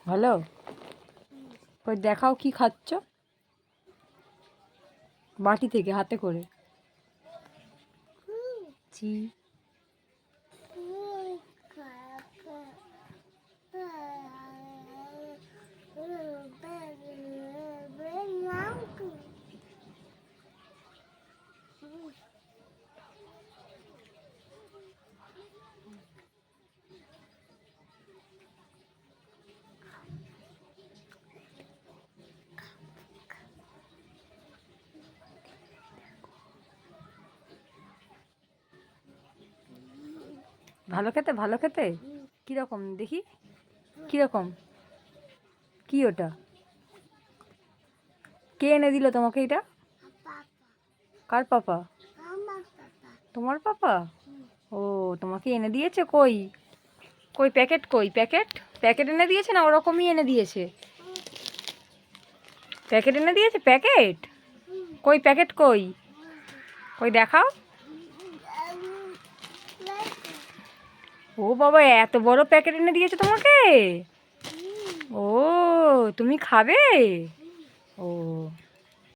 ভালো। কই দেখাও কি খাচ্ছ? বাটি থেকে হাতে করে। চি ভালো খেতে, ভালো খেতে। কীরকম দেখি, কীরকম? কি ওটা? কে এনে দিল তোমাকে এটা? কার পাপা? তোমার পাপা? ও, তোমাকে এনে দিয়েছে? কই কই প্যাকেট, কই প্যাকেট? প্যাকেট এনে দিয়েছে না ওরকমই এনে দিয়েছে? প্যাকেট এনে দিয়েছে, প্যাকেট? কই প্যাকেট কই? কই দেখাও। ও বাবা, এত বড় প্যাকেট এনে দিয়েছে তোমাকে? ও, তুমি খাবে? ও।